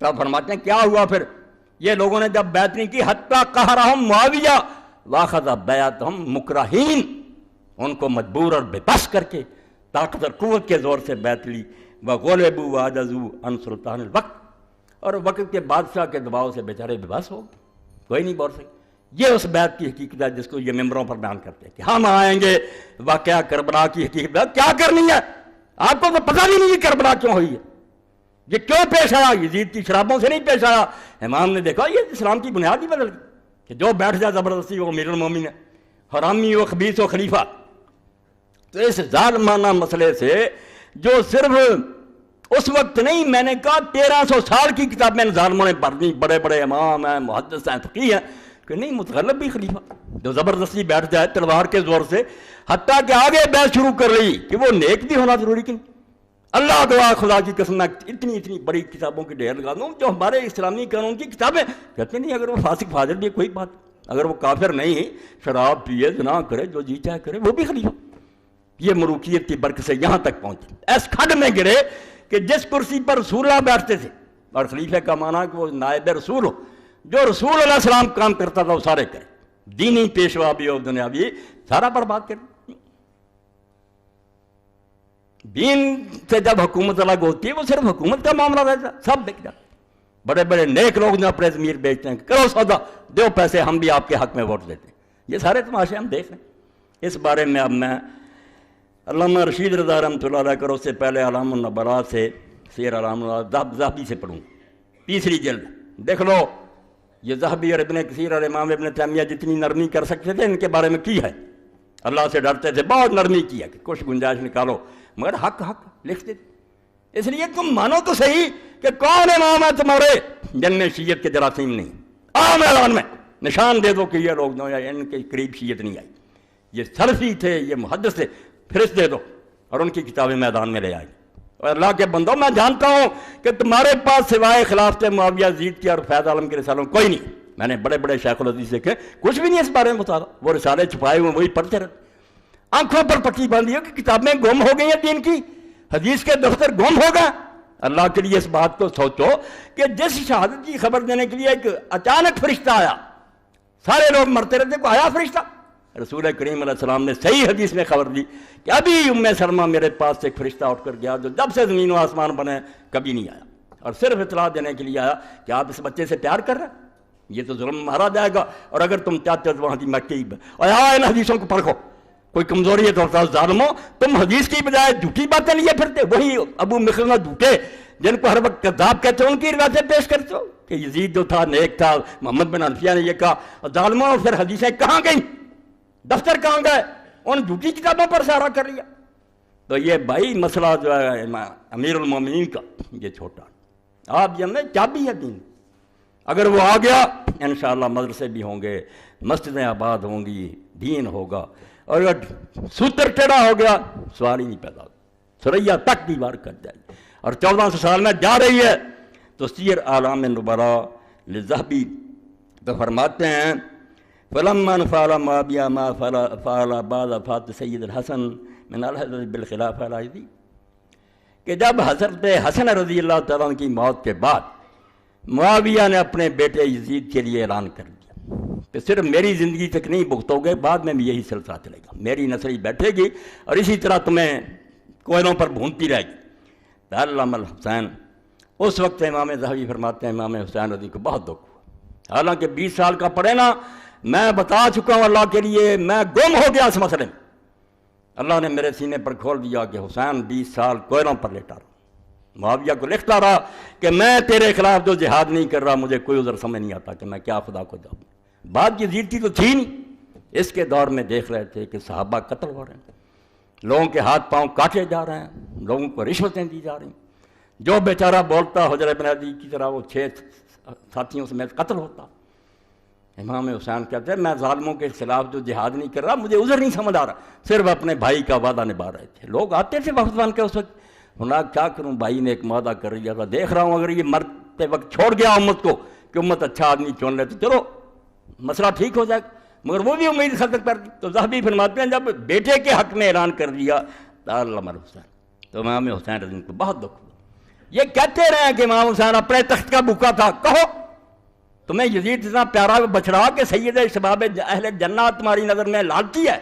تو فرماتے ہیں کیا ہوا پھر؟ یہ لوگوں نے جب بیعت نہیں کی، حتیٰ قہرہم معاویہ واخذ بیعتہم مکرہین، ان کو مجبور اور بے بس کر کے طاقت اور قوت کے زور سے بیعت لی، وغلبوا وعجزوا عن سلطان الوقت، اور وقت کے بادشاہ کے دباؤ سے بیچارے بے بس ہو گئے، کوئی نہیں بول سکے۔ یہ اس بیعت کی حقیقت ہے جس کو یہ ممبروں پر بیان کرتے ہیں کہ ہم آئیں گے واقعہ کربلا کی حقیقت کیا کرنی ہے۔ آپ کو تو پتہ بھی نہیں کہ کربلا کیوں ہوئی ہے، یہ کیوں پیش آیا؟ یزید کی شرابوں سے نہیں پیش آیا۔ امام نے دیکھا یہ اسلام کی بنیاد ہی بدل گئی کہ جو بیٹھ جائے زبردستی وہ امیر المومن ہے، حرامی و خبیث و خلیفہ۔ تو اس ظالمانہ مسئلے سے جو صرف اس وقت نہیں، میں نے کہا 1300 سال کی کتابیں ظالموں نے پڑھ دی، بڑے بڑے امام ہیں، محدث ہیں، فقیہ ہیں، کہ نہیں متغلب بھی خلیفہ جو زبردستی بیٹھ جائے تلوار کے زور سے، حتیٰ کہ آگے بحث شروع کر لی کہ وہ نیک بھی ہونا ضروری کہ نہیں۔ اللہ گواہ خدا کی قسم میں اتنی بڑی کتابوں کی ڈھیر لگا دوں جو ہمارے اسلامی قانون کی کتابیں کہتے نہیں اگر وہ فاسق فاجر بھی کوئی بات، اگر وہ کافر نہیں، شراب پیے، زنا کرے، جو جی چاہے کرے، وہ بھی خلیفہ۔ یہ ملوکیت کی برکت سے یہاں تک پہنچے، ایس کھڈ میں گرے کہ جس کرسی پر رسول اللہ بیٹھتے تھے، اور خلیفہ کا معنی کہ وہ نائب رسول ہو، جو رسول علیہ السلام کام کرتا تھا وہ سارے کرے، دینی پیشوا بھی اور دنیاوی سارا برباد کرے۔ دین سے جب حکومت الگ ہوتی ہے وہ صرف حکومت کا معاملہ رہتا ہے، سب بک جاتے۔ بڑے بڑے نیک لوگ جو اپنے ضمیر بیچتے ہیں، کرو سودا، دو پیسے، ہم بھی آپ کے حق میں ووٹ دیتے ہیں، یہ سارے تماشے ہم دیکھ رہے ہیں۔ اس بارے میں اب میں علامہ رشید رضا رحمۃ اللہ علیہ کرو سے پہلے علام النبلاء سے سیر علام ذہبی سے پڑھوں، تیسری جلد دیکھ لو۔ یہ ذہبی اور ابن کثیر اور امام ابن تیمیہ جتنی نرمی کر سکتے تھے ان کے بارے میں کی ہے، اللہ سے ڈرتے تھے، بہت نرمی کی ہے کہ کچھ گنجائش نکالو، مگر حق لکھ دیتے۔ اس لیے تم مانو تو صحیح کہ کون امام ہے تمہارے جن میں شیعت کے جراثیم نہیں، عام اعلان میں نشان دے دو کہ یہ لوگ ان کے قریب شیعت نہیں آئی، یہ سلفی تھے، یہ محدث تھے، فہرست دے دو اور ان کی کتابیں میدان میں لے آئیں۔ اور اللہ کے بندوں میں جانتا ہوں کہ تمہارے پاس سوائے خلافت معاویہ یزید کی اور فیض عالم کے رسالوں کوئی نہیں۔ میں نے بڑے بڑے شیخ الحدیث دیکھے، کچھ بھی نہیں اس بارے میں بتا، وہ رسالے چھپائے ہوئے وہی پڑھتے رہتے، آنکھوں پر پٹی باندھی ہو کہ کتابیں گم ہو گئی ہیں دین کی، حدیث کے دفتر گم ہو گئے۔ اللہ کے لیے اس بات کو سوچو کہ جس شہادت کی خبر دینے کے لیے ایک اچانک فرشتہ آیا، سارے لوگ مرتے رہتے، کو آیا فرشتہ، رسول کریم علیہ السلام نے صحیح حدیث میں خبر دی کہ ابھی ام سلمہ میرے پاس سے ایک فرشتہ اٹھ کر گیا جو جب سے زمین و آسمان بنے کبھی نہیں آیا، اور صرف اطلاع دینے کے لیے آیا کہ آپ اس بچے سے پیار کر رہے ہیں، یہ تو ظلم مارا جائے گا، اور اگر تم چاہتے ہو تو وہاں کی مکی اور ان حدیثوں کو پرکھو، کوئی کمزوری ہے تو ظالموں تم حدیث کی بجائے جھوٹی باتیں لیے پھرتے، وہی ابو مخرمہ جھوٹے جن کو ہر وقت کذاب کہتے ہیں ان کی روایتیں پیش کرتے ہو کہ یزید جو تھا نیک تھا، محمد بن حنفیہ نے یہ کہا، اور ظالموں پھر حدیثیں کہاں گئیں، دفتر کہاں گئے، ان جھوٹی کتابوں پر سہارا کر لیا۔ تو یہ بھائی مسئلہ جو ہے امیر المومنین کا یہ چھوٹا، آپ جانتے چابی ہے دین، اگر وہ آ گیا انشاءاللہ مدرسے بھی ہوں گے، مسجدیں آباد ہوں گی، دین ہوگا، اور اگر سوتر ٹیڑھا ہو گیا سوال ہی نہیں پیدا ہوگا، سریا تک دیوار کر جائے گی، اور 1400 سال میں جا رہی ہے۔ تو سیر اعلام نبلاء للذہبی تو فرماتے ہیں فلما فعل معاویہ ما فعل بعد وفات سید الحسن من الحضرت بالخلافہ الراشدی، کہ جب حضرت حسن رضی اللہ تعالیٰ عنہ کی موت کے بعد معاویہ نے اپنے بیٹے یزید کے لیے اعلان کر دیا کہ صرف میری زندگی تک نہیں بھگتو گے، بعد میں بھی یہی سلسلہ چلے گا، میری نسل بیٹھے گی اور اسی طرح تمہیں کوئلوں پر بھونتی رہے گی۔ علامہ الحسین، اس وقت امام ذہبی فرماتے ہیں امام حسین رضی کو بہت دکھ ہوا، حالانکہ 20 سال کا پڑھے نا، میں بتا چکا ہوں اللہ کے لیے، میں گم ہو گیا اس مسئلے میں، اللہ نے میرے سینے پر کھول دیا کہ حسین 20 سال کوئلوں پر لیٹا رہا، معاویہ کو لکھتا رہا کہ میں تیرے خلاف جو جہاد نہیں کر رہا، مجھے کوئی عذر سمجھ نہیں آتا کہ میں کیا خدا کو جاؤں۔ بات یزید کی تو تھی نہیں، اس کے دور میں دیکھ رہے تھے کہ صحابہ قتل ہو رہے ہیں، لوگوں کے ہاتھ پاؤں کاٹے جا رہے ہیں، لوگوں کو رشوتیں دی جا رہی ہیں، جو بیچارہ بولتا حجر بن عدی کی طرح وہ 6 ساتھیوں سمیت قتل ہوتا۔ امام حسین کہتے ہیں میں ظالموں کے خلاف جو جہاد نہیں کر رہا، مجھے عذر نہیں سمجھ آ رہا، صرف اپنے بھائی کا وعدہ نبھا رہے تھے۔ لوگ آتے تھے وقت بن کے اس وقت، ہونا کیا کروں، بھائی نے ایک وعدہ کر لیا تھا، دیکھ رہا ہوں اگر یہ مرتے وقت چھوڑ گیا امت کو کہ امت اچھا آدمی چن لے تو چلو مسئلہ ٹھیک ہو جائے، مگر وہ بھی امید ختم کر دی۔ تو ذہبی فرماتے ہیں جب بیٹے کے حق میں اعلان کر دیا علامہ حسین، تو امام حسین رضی کو بہت دکھ ہوا، یہ کہتے رہے کہ امام حسین اپنے تخت کا بھوکا تھا، کہو تمہیں یزید اتنا پیارا بچڑا کہ سید شباب اہل جنت تمہاری نظر میں لالچی ہے،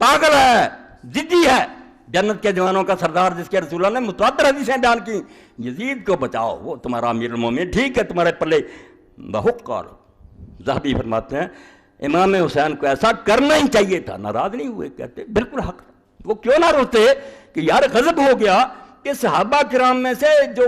پاگل ہے، ضدی ہے، جنت کے جوانوں کا سردار جس کے رسول اللہ نے متواتر حدیثیں بیان کی، یزید کو بچاؤ، وہ تمہارا امیر المومنین، ٹھیک ہے تمہارے پلے بہت کار۔ ذہبی فرماتے ہیں امام حسین کو ایسا کرنا ہی چاہیے تھا، ناراض نہیں ہوئے، کہتے بالکل حق تھا۔ وہ کیوں نہ روتے کہ یار غضب ہو گیا کہ صحابہ کرام میں سے جو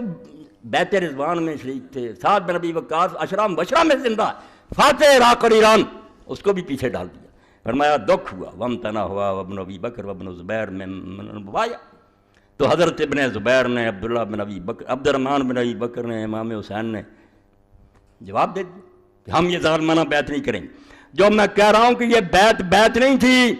بیت رضوان میں شریک تھے، سعد بن ابی وقاص عشرہ مبشرہ میں زندہ، فاتح عراق اور ایران، اس کو بھی پیچھے ڈال دیا۔ فرمایا دکھ ہوا، وامتنا ہوا وابن ابی بکر وابن زبیر میں نبوایا۔ تو حضرت ابن زبیر نے، عبداللہ بن ابی بکر، عبد الرحمن بن ابی بکر نے، امام حسین نے جواب دے دیا کہ ہم یہ ظالمانہ بیعت نہیں کریں گے۔ جو میں کہہ رہا ہوں کہ یہ بیعت نہیں تھی،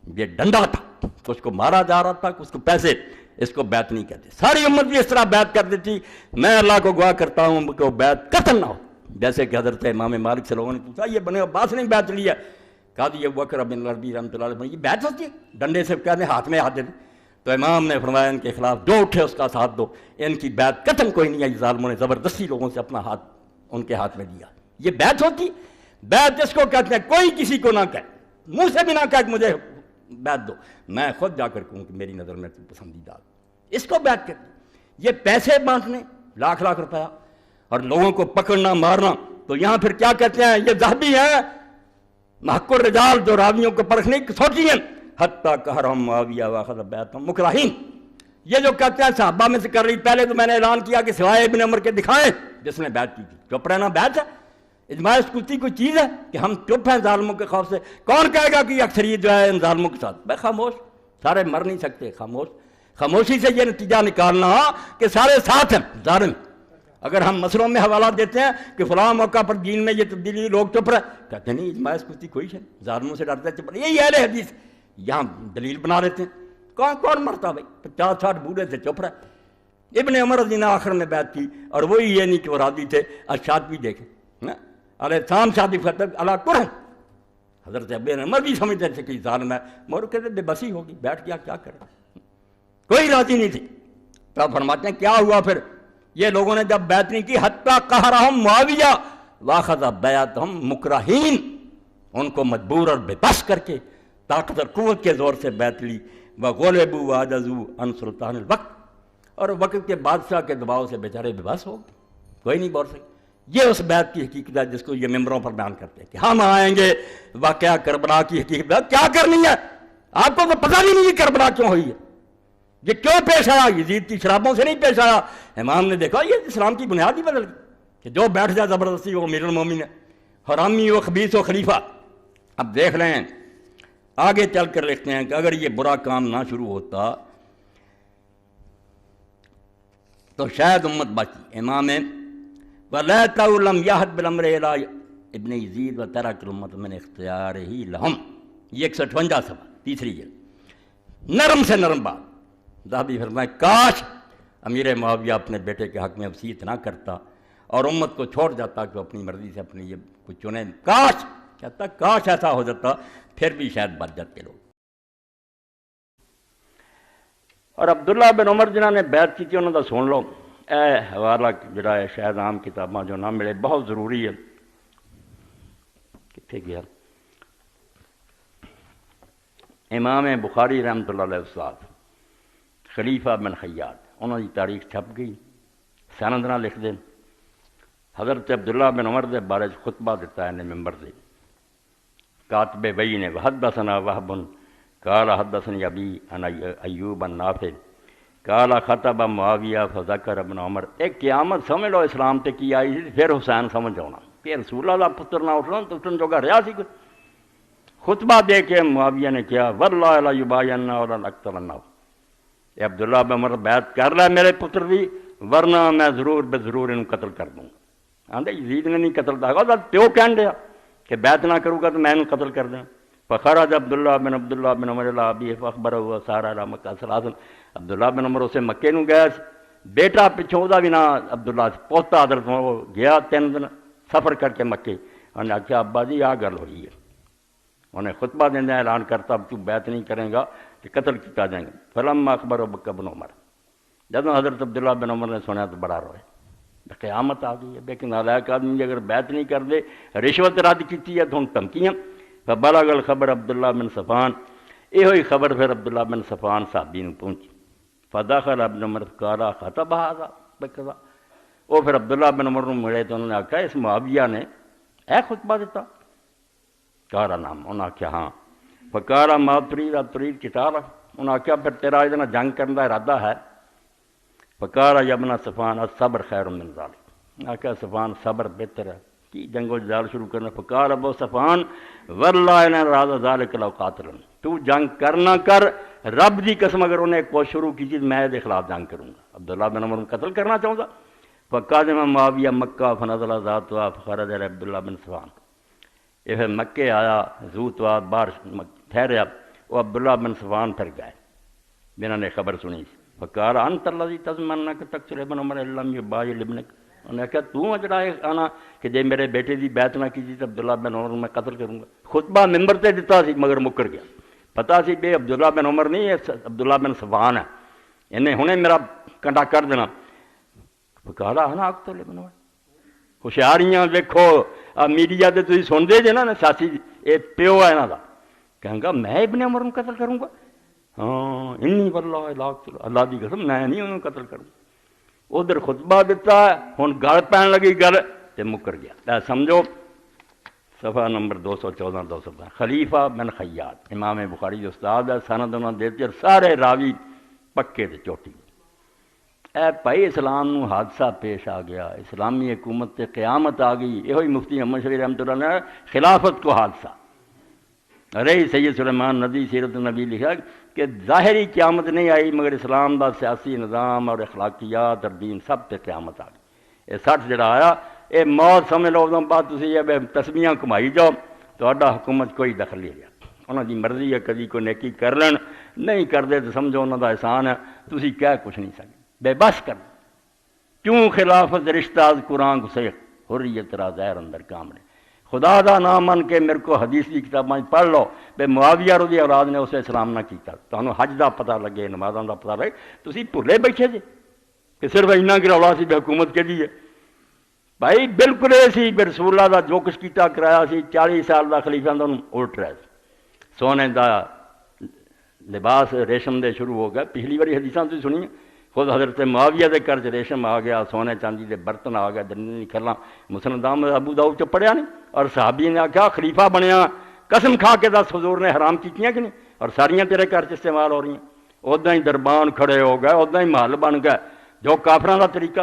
یہ ڈنڈا تھا، اس کو مارا جا رہا تھا، اس کو پیسے، اس کو بیعت نہیں کہتے۔ ساری امت بھی اس طرح بیعت کر دیتی، میں اللہ کو گواہ کرتا ہوں کہ وہ بیعت قتل نہ ہو۔ جیسے کہ حضرت امام مالک سے لوگوں نے پوچھا یہ بنے عباس نے بیعت لی ہے، کہا یہ بکر بن العربی رحمۃ اللہ علیہ یہ بیعت ہوتی ہے؟ ڈنڈے سے کہتے ہیں ہاتھ میں ہاتھ دے دیں۔ تو امام نے فرمایا ان کے خلاف جو اٹھے اس کا ساتھ دو، ان کی بیعت قتل کوئی نہیں ہے، ظالموں نے زبردستی لوگوں سے اپنا ہاتھ ان کے ہاتھ میں دیا۔ یہ بیعت ہوتی؟ بیعت اس کو کہتے ہیں کوئی کسی کو نہ کہے، منہ سے بھی نہ کہے کہ مجھے بیعت دو، میں خود جا کر کہوں کہ میری نظر میں پسندیدہ، اس کو بیعت کہتے ہیں۔ یہ پیسے بانٹنے لاکھ لاکھ روپیہ اور لوگوں کو پکڑنا مارنا، تو یہاں پھر کیا کہتے ہیں؟ یہ ذہبی ہیں محق الرجال جو راویوں کو پرکھنے کی سوچی ہیں، حتیٰ کہرہم معاویہ واخذ بیعتہم مکرہین۔ یہ جو کہتے ہیں صحابہ میں سے کر رہی، پہلے تو میں نے اعلان کیا کہ سوائے ابن عمر کے دکھائیں جس نے بیعت کی تھی۔ چپ رہنا بیعت ہے؟ اجماع سکوتی کوئی چیز ہے کہ ہم چپ ہیں ظالموں کے خوف سے؟ کون کہے گا کہ اکثریت جو ہے ان ظالموں کے ساتھ؟ بھائی خاموش، سارے مر نہیں سکتے، خاموش۔ خاموشی سے یہ نتیجہ نکالنا کہ سارے ساتھ ہیں ظالم۔ اگر ہم مسئلوں میں حوالہ دیتے ہیں کہ فلاں موقع پر دین میں یہ تبدیلی، لوگ چپ رہے، کہتے ہیں نہیں اجماع سکوتی کوئی ہے، ظالموں سے ڈرتے چپ رہے، یہی اہل حدیث یہاں دلیل بنا لیتے ہیں۔ کون مرتا بھائی؟ 50-60 بوڑھے سے چپ رہے۔ ابن عمر رضی اللہ آخر میں بیعت کی، اور وہی یہ نہیں کہ وہ راضی تھے۔ ارشاد بھی دیکھیں، علیہ السلام شادی فتح اللہ کریں، حضرت ابن عمر بھی سمجھتے تھے کہ ظالم ہے، مگر کہتے بے بسی ہوگی، بیٹھ گیا کیا کرے، کوئی راضی نہیں تھی۔ تو فرماتے ہیں کیا ہوا پھر؟ یہ لوگوں نے جب بیعت نہیں کی، حتیٰ قہرہم معاویہ واخذ بیعتہم مکرہین، ان کو مجبور اور بے بس کر کے طاقت اور قوت کے زور سے بیعت لی۔ وغلبوا وعجزوا عن سلطان الوقت، اور وقت کے بادشاہ کے دباؤ سے بیچارے بے بس ہو گئے، کوئی نہیں بول سکے۔ یہ اس بیعت کی حقیقت ہے جس کو یہ ممبروں پر بیان کرتے ہیں کہ ہم آئیں گے، واقعہ کربلا کی حقیقت کیا کرنی ہے؟ آپ کو تو پتہ بھی نہیں کہ کربلا کیوں ہوئی ہے، یہ کیوں پیش آیا؟ یزید کی شرابوں سے نہیں پیش آیا۔ امام نے دیکھا یہ اسلام کی بنیاد ہی بدل گئی کہ جو بیٹھ جائے زبردستی وہ امیر المومنین ہے، حرامی و خبیث و خلیفہ۔ اب دیکھ رہے ہیں آگے چل کر لکھتے ہیں کہ اگر یہ برا کام نہ شروع ہوتا تو شاید امت بچی۔ امام وَلَيْتَهُ لَمْ يَهْدْ بِالْأَمْرِ إِلَىٰ ابن یزید وَتَرَكَ الْأُمَّةَ مِنْ اخْتِيَارِهِ لَهُمْ، یہ 158 صفحہ تیسری جلد، نرم سے نرم بات۔ ذہبی فرمائے کاش امیر معاویہ اپنے بیٹے کے حق میں وصیت نہ کرتا اور امت کو چھوڑ جاتا کہ وہ اپنی مرضی سے اپنی یہ کچھ چنیں، کاش، کہتا کاش ایسا ہو جاتا، پھر بھی شاید بچ جاتے لوگ۔ اور عبداللہ بن عمر جنہوں نے بیعت کی تھی انہوں نے سن لو، اے حوالہ جڑا ہے شاید عام کتاباں جو نہ ملے، بہت ضروری ہے۔ کتنے گیا؟ امام بخاری رحمۃ اللہ علیہ استاد خلیفہ بن خیاط، انہوں کی تاریخ چھپ گئی، سند نہ لکھ دیں۔ حضرت عبداللہ بن عمر دے بارے خطبہ دیتا ہے نے ممبر سے، کاتب وحی نے وحدثنا وہب قال حدثني ابی عن ایوب النافع قال خطب معاویہ فذکر ابن عمر۔ ایک قیامت سمجھ لو اسلام تے کی آئی سی، پھر حسین سمجھ آنا، پھر رسول اللہ پتر نہ اٹھنا تو اٹھن جوگا رہا سی کوئی۔ خطبہ دے کے معاویہ نے کیا واللہ لا یباینہ ولا نقتلنہ، اے عبداللہ بن عمر بیعت کر لے میرے پتر دی، ورنہ میں ضرور بے ضرور انہوں قتل کر دوں۔ آندے یزید نے نہیں قتل دا، پیو کہن دیا کہ بیعت نہ کروں گا تو میں انہوں قتل کر دوں۔ فخرج عبداللہ بن عمر الی ابیہ فاخبرہ وسار الی مکہ ثلاثا، عبداللہ بن عمر اسے مکے نو گیا، بیٹا پچھوں دا بھی نہ عبداللہ پوتا حضرت وہ گیا 3 دن سفر کر کے مکے۔ انہوں نے آخیا ابا جی آ گل ہوئی ہے، انہیں خطبہ دینا اعلان کرتا اب تو بیعت نہیں کریں گا کہ قتل کیا جائیں گے۔ فلما اخبرہ بن عمر، جب حضرت عبداللہ بن عمر نے سنیا تو بڑا روئے، قیامت آ گئی ہے، لیکن نالائق آدمی اگر بیعت نہیں کر دے، رشوت رد کی ہے تو ہن دھمکیاں. فبلغ الخبر عبداللہ بن صفان، یہ ہوئی خبر پھر عبداللہ بن صفان صحابی نے پہنچی. فدخل ابن عمر قال خطب هذا بکذا، وہ پھر عبداللہ بن عمر نے ملے تو انہوں نے آکھا اس معاویہ نے اے خطبہ دیتا. قال نعم، انہوں نے آکھا ہاں. فقال ما تريد تريد قتال، انہوں نے آکھا پھر تیرا ادنا جنگ کرنے کا ارادہ ہے. فقال یا ابن صفان الصبر خیر من ذلك، آکھا صفان صبر بہتر ہے، کی جنگ و جدال شروع کرنا. فقال ابو صفان واللہ ان اراد ذلك لو قاتلن، تو جنگ کرنا کر، رب دی قسم اگر انہیں کوشش شروع کی چیز میں دے خلاف جنگ کروں گا. عبداللہ بن عمر قتل کرنا چاہوں گا. فقادم معاویہ مکہ فنزل ذاتها فخرج عبداللہ بن صفان، یہ پھر مکے آیا زوتوا باہر ٹھہریا، وہ عبداللہ بن صفان پھر گئے جنہوں نے خبر سنی. فقال انت الذی تضمن کہ تقتل ابن عمر ان لم یبایع لابنک، انہوں نے کہا تو جڑا آنا کہ جے میرے بیٹے دی بیعت نہ کی تو عبداللہ بن عمر میں قتل کروں گا. خطبہ ممبر تے دیتا سی مگر مکر گیا. پتا سی بے عبداللہ بن عمر نہیں ہے، عبداللہ بن صفان ہے، انہیں ہنے میرا کنڈا کر دینا. فقال انا اقتل ابن عمر. ہوشیاریاں دیکھو میڈیا تے تسی سن دے جے نا سیاسی، یہ پیو ہے انہاں دا، کہیں گا میں ابن عمر کو قتل کروں گا. ہاں انی واللہ لا اقتل، اللہ دی قسم میں نہیں انہوں قتل کروں. ادھر خطبہ دیتا ہے، ہن گل پین لگی گل تے مکر گیا. سمجھو صفحہ نمبر 214 215. خلیفہ بن خیاط امام بخاری جو استاد ہے، سند انہوں نے دیتے اور سارے راوی پکے تے چوٹی. اے بھائی اسلام نو حادثہ پیش آ گیا، اسلامی حکومت تے قیامت آ گئی. یہ ہوئی مفتی محمد شفیع رحمۃ اللہ نے خلافت کو حادثہ. ارے سید سلیمان ندی سیرت النبی لکھا کہ ظاہری قیامت نہیں آئی مگر اسلام دا سیاسی نظام اور اخلاقیات اور دین سب تے قیامت آ گئی. یہ 60 جڑا آیا یہ موت سمجھ لو، ادوں بعد تسی یہ تسمیاں کمائی جاؤ، تہاڈا حکومت کوئی دخل نہیں لیا. انہاں دی مرضی ہے، کدی کوئی نیکی کر لین، نہیں کردے تو سمجھو انہاں دا احسان ہے، تسی کہہ کچھ نہیں سکتے. بے بس کر کیوں خلافت رشتہ از قرآن کو سے حریت را ظاہر اندر کامنے. خدا دا نام من کے میرے کو حدیث کی کتابیں پڑھ لو بے معاویہ رضی اولاد نے اسے اسلام نہ کیتا. تمہیں حج دا پتہ لگے، نمازاں دا پتہ لگے، تسی بھلے بیٹھے جے کہ صرف اینا کی رولا سی بے حکومت کے دیے. بھائی بالکل ایسی بے رسول اللہ دا جو کچھ کیتا کرایا سی، 40 سال دا خلیفہ دا الٹ رہا سی. سونے دا لباس ریشم دے شروع ہو گئے. پچھلی باری حدیثاں تسی سنی، خود حضرت معاویہ دے گھر ریشم آ گیا، سونے چاندی دے برتن آ گئے، درنی کھلا. مسند ابو داؤد چ پڑھیا نہیں، اور صحابی نے آخیا خلیفہ بنیا قسم کھا کے 10 حضور نے حرام کیتیاں کہ نہیں، اور ساریاں تیرے گھر چ استعمال ہو رہی ہیں. ادا ہی دربان کھڑے ہو گئے، ادا ہی محل بن گئے، جو کافراں دا طریقہ